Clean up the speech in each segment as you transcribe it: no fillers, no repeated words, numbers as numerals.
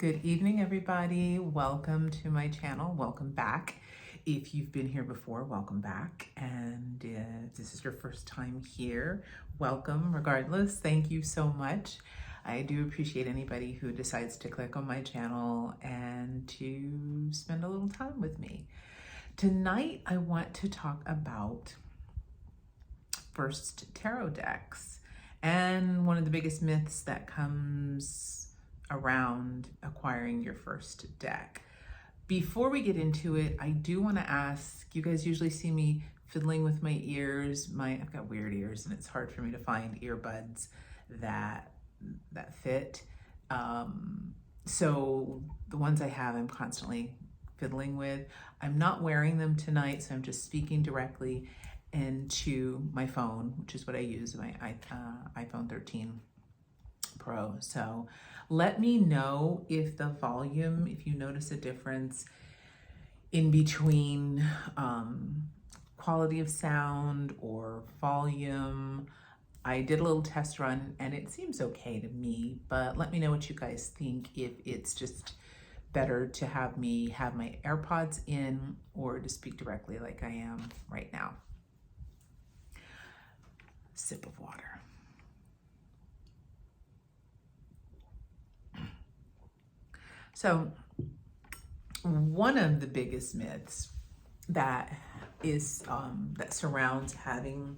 Good evening, everybody. Welcome to my channel. Welcome back. If you've been here before, welcome back. And if this is your first time here, welcome regardless. Thank you so much. I do appreciate anybody who decides to click on my channel and to spend a little time with me. Tonight, I want to talk about first tarot decks and one of the biggest myths that comes around acquiring your first deck. Before we get into it, I do want to ask, you guys usually see me fiddling with my ears. I've got weird ears and it's hard for me to find earbuds that fit. So the ones I have, I'm constantly fiddling with. I'm not wearing them tonight, so I'm just speaking directly into my phone, which is what I use, my iPhone 13 Pro. So let me know if the volume, if you notice a difference in between quality of sound or volume. I did a little test run and it seems okay to me, but let me know what you guys think, if it's just better to have me have my AirPods in or to speak directly like I am right now. Sip of water. So one of the biggest myths that is that surrounds having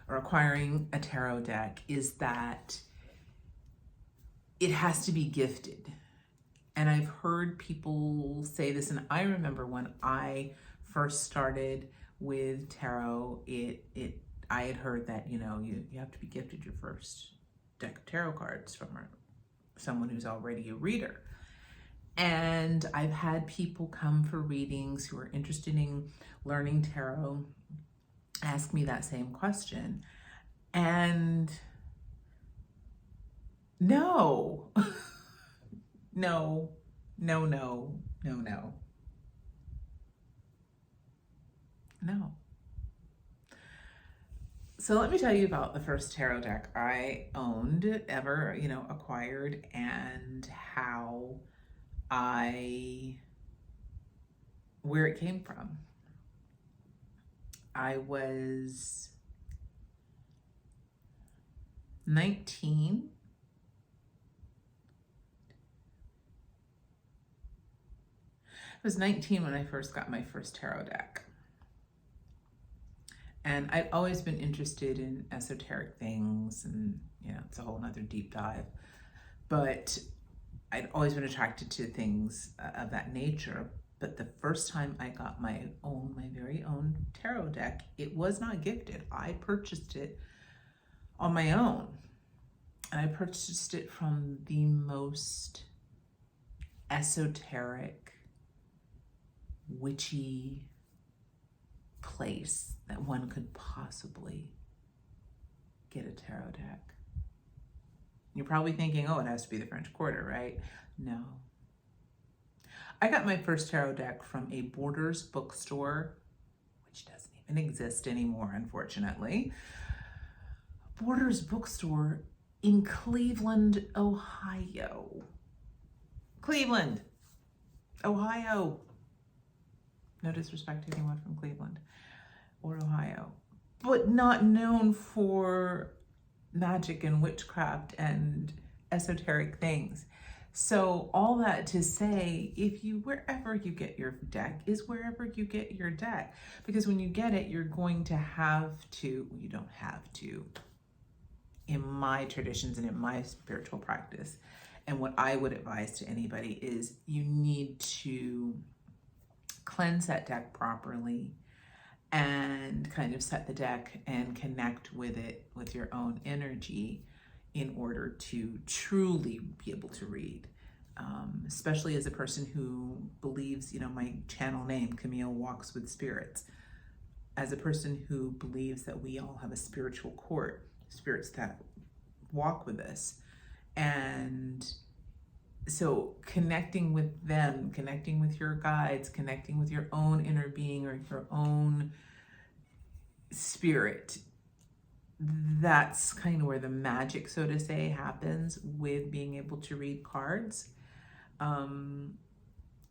or acquiring a tarot deck is that it has to be gifted. And I've heard people say this, and I remember when I first started with tarot, I had heard that, you have to be gifted your first deck of tarot cards from someone who's already a reader. And I've had people come for readings who are interested in learning tarot ask me that same question. And no, no. So let me tell you about the first tarot deck I owned, ever, acquired, and where it came from. I was 19. I was 19 when I first got my first tarot deck. And I've always been interested in esoteric things, and it's a whole nother deep dive. But I'd always been attracted to things of that nature. But the first time I got my very own tarot deck, it was not gifted. I purchased it on my own. And I purchased it from the most esoteric, witchy place that one could possibly get a tarot deck. You're probably thinking, oh, it has to be the French Quarter, right? No. I got my first tarot deck from a Borders bookstore, which doesn't even exist anymore, unfortunately. Borders bookstore in Cleveland, Ohio. Cleveland, Ohio. No disrespect to anyone from Cleveland or Ohio, but not known for magic and witchcraft and esoteric things. So all that to say, wherever you get your deck is wherever you get your deck, because when you get it, you're going to you don't have to, in my traditions and in my spiritual practice, and what I would advise to anybody is you need to cleanse that deck properly and kind of set the deck and connect with it with your own energy in order to truly be able to read. Especially as a person who believes, my channel name, Camille Walks with Spirits, as a person who believes that we all have a spiritual court, spirits that walk with us. And so connecting with them, connecting with your guides, connecting with your own inner being or your own spirit, that's kind of where the magic, so to say, happens with being able to read cards.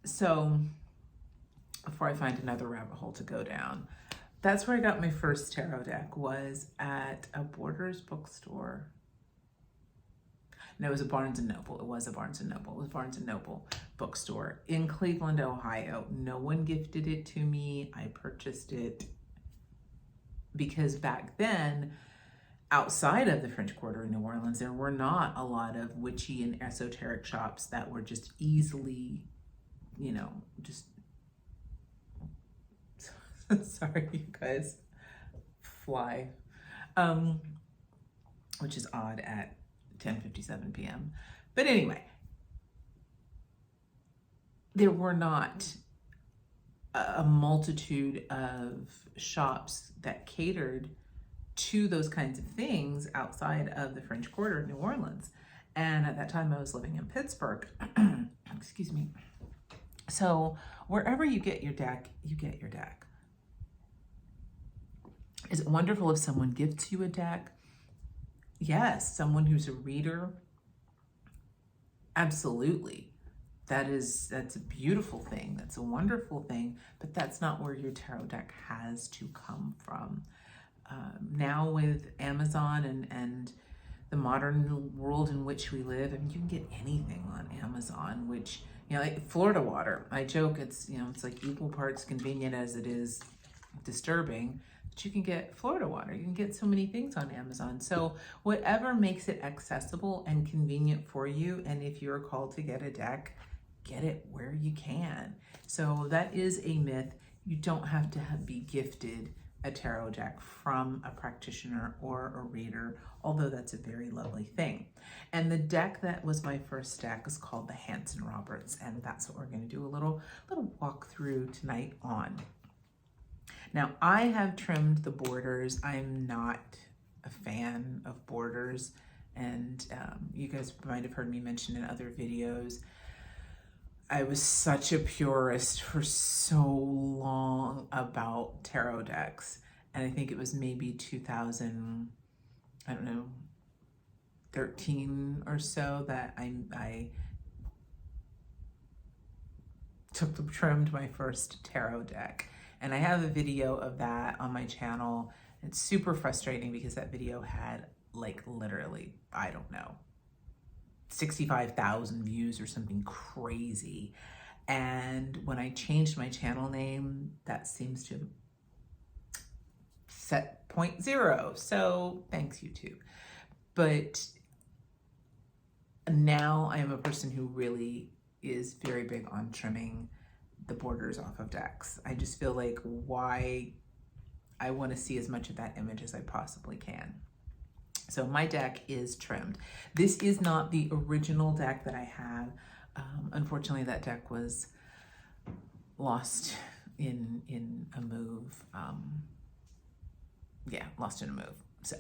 So before I find another rabbit hole to go down, that's where I got my first tarot deck, was at a Borders bookstore. No, it was a Barnes and Noble. It was a Barnes and Noble. It was Barnes and Noble bookstore in Cleveland, Ohio. No one gifted it to me. I purchased it because back then, outside of the French Quarter in New Orleans, there were not a lot of witchy and esoteric shops that were just easily, you know, just, sorry, you guys, fly, which is odd at 10:57 p.m. But anyway, there were not a multitude of shops that catered to those kinds of things outside of the French Quarter of New Orleans. And at that time I was living in Pittsburgh. Excuse me. So wherever you get your deck, you get your deck. Is it wonderful if someone gifts you a deck? Yes, someone who's a reader. Absolutely. That's a beautiful thing. That's a wonderful thing, but that's not where your tarot deck has to come from. Now with Amazon and the modern world in which we live, I mean, you can get anything on Amazon, which, you know, like Florida water. I joke, it's, you know, it's like equal parts convenient as it is disturbing, but you can get Florida water. You can get so many things on Amazon. So whatever makes it accessible and convenient for you, and if you're called to get a deck, get it where you can. So that is a myth. You don't have to be gifted a tarot deck from a practitioner or a reader, although that's a very lovely thing. And the deck that was my first deck is called the Hanson Roberts, and that's what we're going to do a little walkthrough tonight on. Now, I have trimmed the borders. I'm not a fan of borders, and you guys might have heard me mention in other videos, I was such a purist for so long about tarot decks. And I think it was maybe 2000, I don't know, 13 or so that I trimmed my first tarot deck. And I have a video of that on my channel. It's super frustrating because that video had like literally, I don't know, 65,000 views or something crazy. And when I changed my channel name, that seems to set 0.0. So thanks, YouTube. But now I am a person who really is very big on trimming the borders off of decks. I just feel like why I want to see as much of that image as I possibly can. So my deck is trimmed. This is not the original deck that I have. Unfortunately, that deck was lost in a move. Lost in a move. So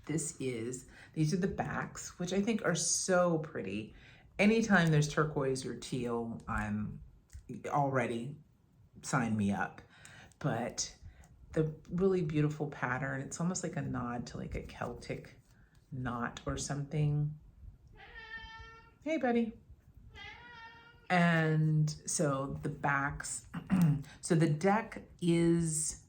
these are the backs, which I think are so pretty. Anytime there's turquoise or teal, I'm already, sign me up. But the really beautiful pattern, it's almost like a nod to like a Celtic knot or something. Hey, buddy. And so the backs, so the deck is,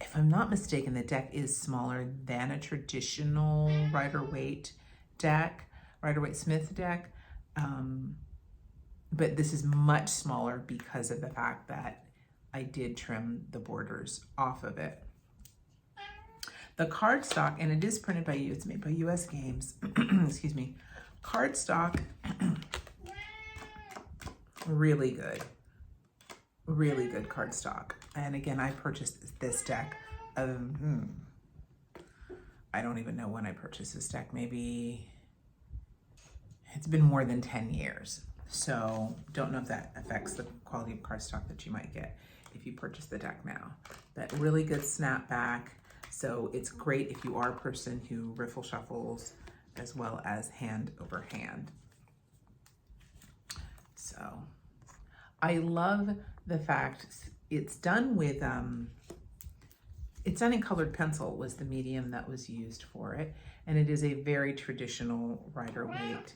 if I'm not mistaken, the deck is smaller than a traditional Rider-Waite deck, Rider-Waite-Smith deck. But this is much smaller because of the fact that I did trim the borders off of it. The cardstock, and it is printed by it's made by US Games, excuse me. Cardstock, really good cardstock. And again, I purchased this deck. I don't even know when I purchased this deck. Maybe it's been more than 10 years. So don't know if that affects the quality of cardstock that you might get if you purchase the deck now. But really good snapback. So it's great if you are a person who riffle shuffles as well as hand over hand. So I love the fact it's done with It's done in colored pencil was the medium that was used for it, and it is a very traditional Rider-Waite.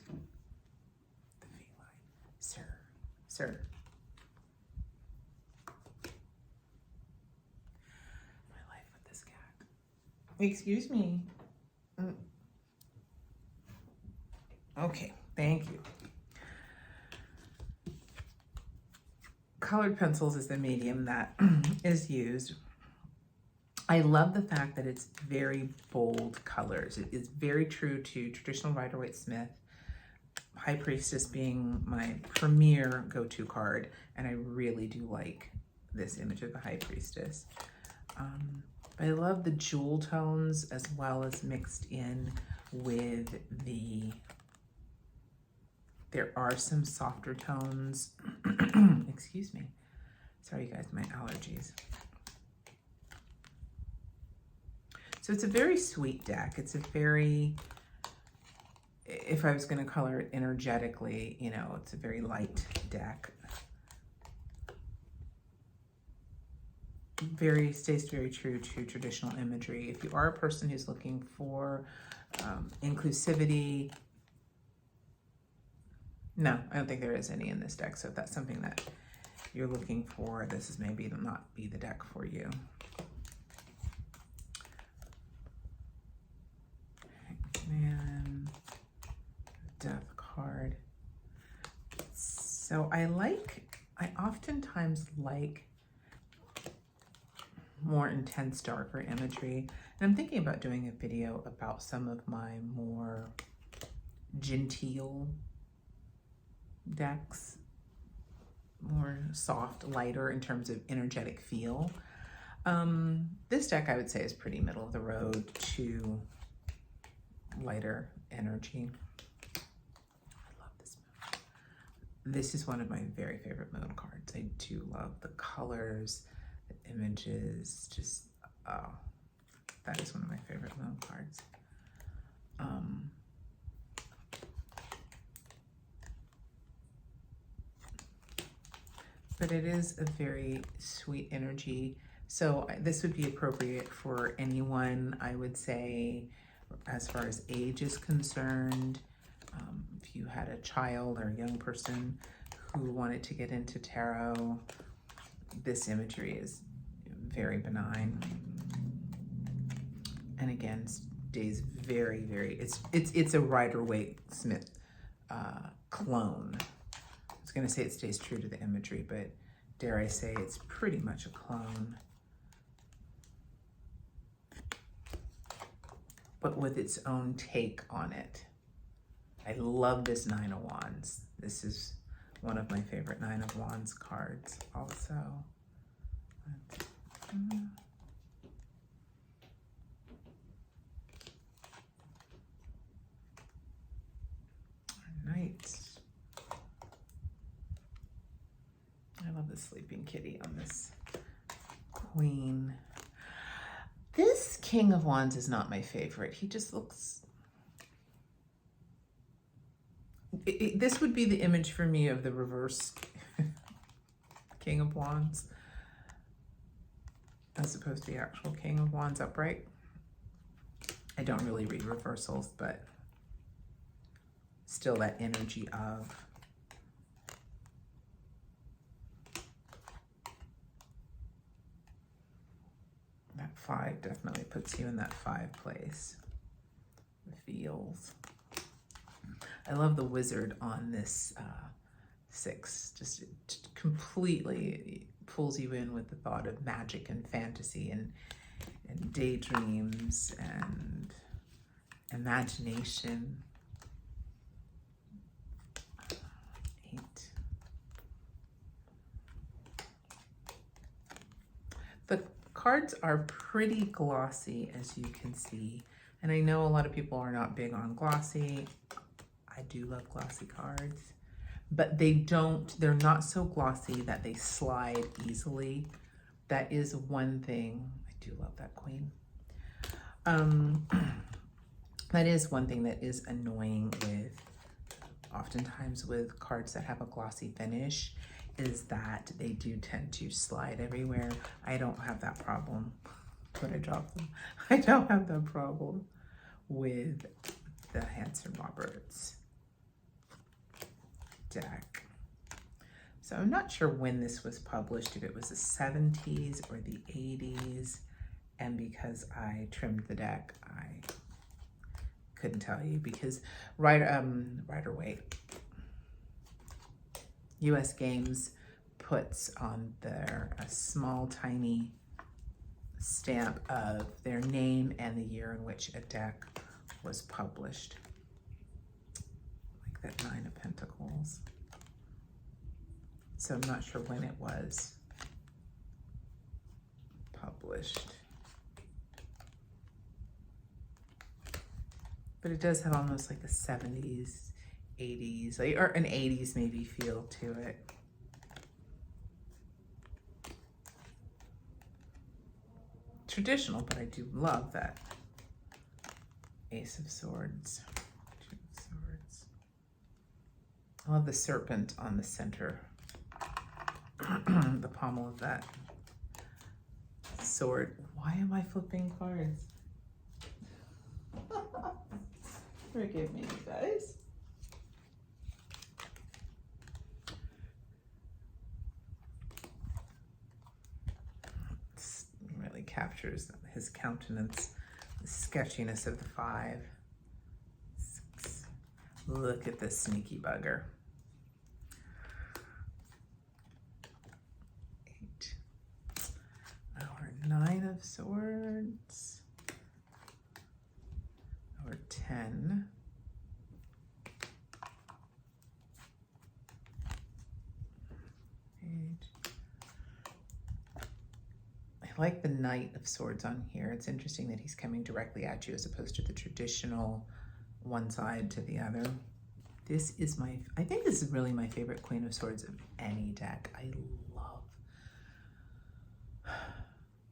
The feline, sir, sir. My life with this cat. Excuse me. Okay, thank you. Colored pencils is the medium that is used. I love the fact that it's very bold colors. It is very true to traditional Rider-Waite Smith. High Priestess being my premier go-to card, and I really do like this image of the High Priestess. I love the jewel tones as well as mixed in with there are some softer tones. Excuse me. Sorry, you guys, my allergies. So it's a very sweet deck. It's a very, if I was going to color it energetically, you know, it's a very light deck. Stays very true to traditional imagery. If you are a person who's looking for inclusivity, no, I don't think there is any in this deck. So if that's something that you're looking for, this is maybe not be the deck for you. Man, Death card. So I oftentimes like more intense, darker imagery. And I'm thinking about doing a video about some of my more genteel decks, more soft, lighter in terms of energetic feel. This deck I would say is pretty middle of the road to lighter energy. I love this moon. This is one of my very favorite moon cards. I do love the colors, the images, just, oh, that is one of my favorite moon cards. But it is a very sweet energy. So this would be appropriate for anyone, I would say, as far as age is concerned. If you had a child or a young person who wanted to get into tarot, this imagery is very benign. And again, stays very, very, it's a Rider-Waite Smith clone. I was gonna say it stays true to the imagery, but dare I say it's pretty much a clone. But with its own take on it. I love this Nine of Wands. This is one of my favorite Nine of Wands cards also. Knight. I love the sleeping kitty on this Queen. This King of Wands is not my favorite. He just looks... this would be the image for me of the reverse King of Wands as opposed to the actual King of Wands upright. I don't really read reversals, but still that energy of that 5 definitely puts you in that 5 place. The feels. I love the wizard on this 6. Just completely pulls you in with the thought of magic and fantasy and daydreams and imagination. 8. The cards are pretty glossy, as you can see. And I know a lot of people are not big on glossy. I do love glossy cards, but they're not so glossy that they slide easily. That is one thing. I do love that Queen. That is one thing that is annoying with, oftentimes with cards that have a glossy finish, is that they do tend to slide everywhere. I don't have that problem. but I dropped them. I don't have that problem with the Hanson Roberts deck. So I'm not sure when this was published, if it was the 70s or the 80s. And because I trimmed the deck, I couldn't tell you, because Rider-Waite US Games puts on there a small tiny stamp of their name and the year in which a deck was published, like that 9 of Pentacles. So I'm not sure when it was published, but it does have almost like a 70s, 80s, like, or an 80s maybe feel to it. Traditional, but I do love that Ace of Swords, 2 of Swords. I love the serpent on the center, the pommel of that sword. Why am I flipping cards? Forgive me, you guys. This really captures his countenance, the sketchiness of the 5. 6. Look at this sneaky bugger. 8. Our 9 of Swords. Our 10. I like the Knight of Swords on here. It's interesting that he's coming directly at you as opposed to the traditional one side to the other. This is I think this is really my favorite Queen of Swords of any deck.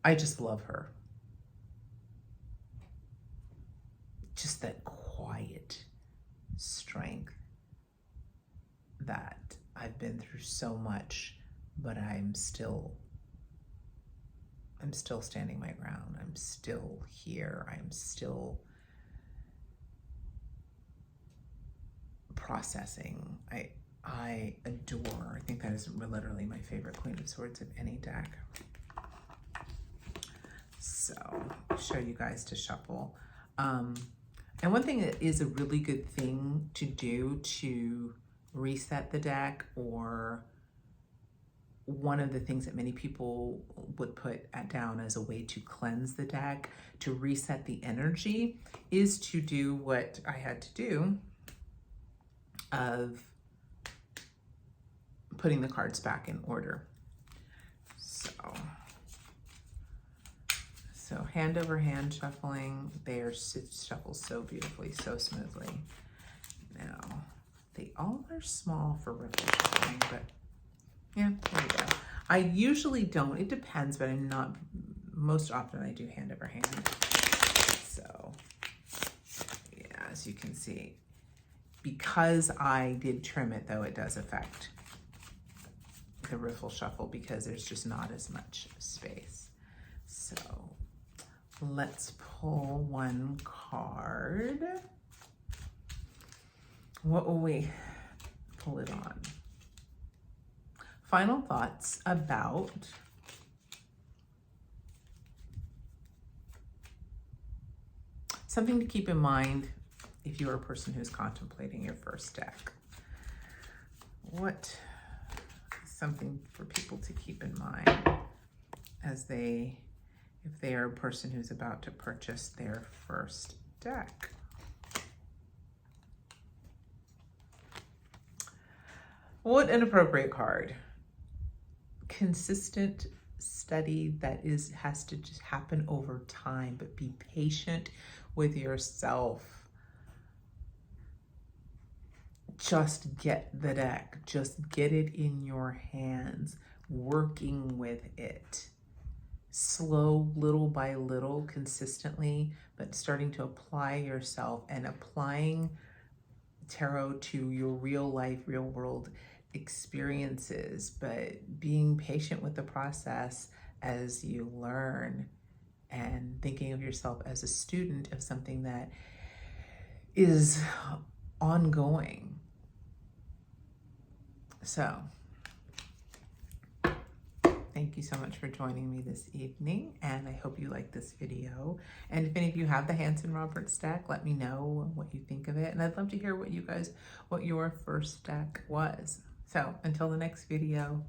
I just love her. Just that quiet strength that I've been through so much, but I'm still standing my ground. I'm still here. I'm still processing. I adore. I think that is literally my favorite Queen of Swords of any deck. So I'll show you guys to shuffle. And one thing that is a really good thing to do to reset the deck, or one of the things that many people would put down as a way to cleanse the deck, to reset the energy, is to do what I had to do of putting the cards back in order. So hand over hand shuffling, they are shuffled so beautifully, so smoothly. Now, they all are small for riffle shuffling, but yeah, there you go. I usually don't, it depends, but I'm not, most often I do hand over hand. So yeah, as you can see, because I did trim it though, it does affect the riffle shuffle because there's just not as much space. So let's pull one card. What will we pull it on? Final thoughts about something to keep in mind if you are a person who's contemplating your first deck. What is something for people to keep in mind as if they are a person who's about to purchase their first deck? What an appropriate card. Consistent study that has to just happen over time, but be patient with yourself. Just get the deck, just get it in your hands, working with it. Slow, little by little, consistently, but starting to apply yourself and applying tarot to your real life, real world experiences, but being patient with the process as you learn and thinking of yourself as a student of something that is ongoing. So, thank you so much for joining me this evening, and I hope you like this video. And if any of you have the Hanson Roberts stack, let me know what you think of it. And I'd love to hear what your first stack was. So until the next video,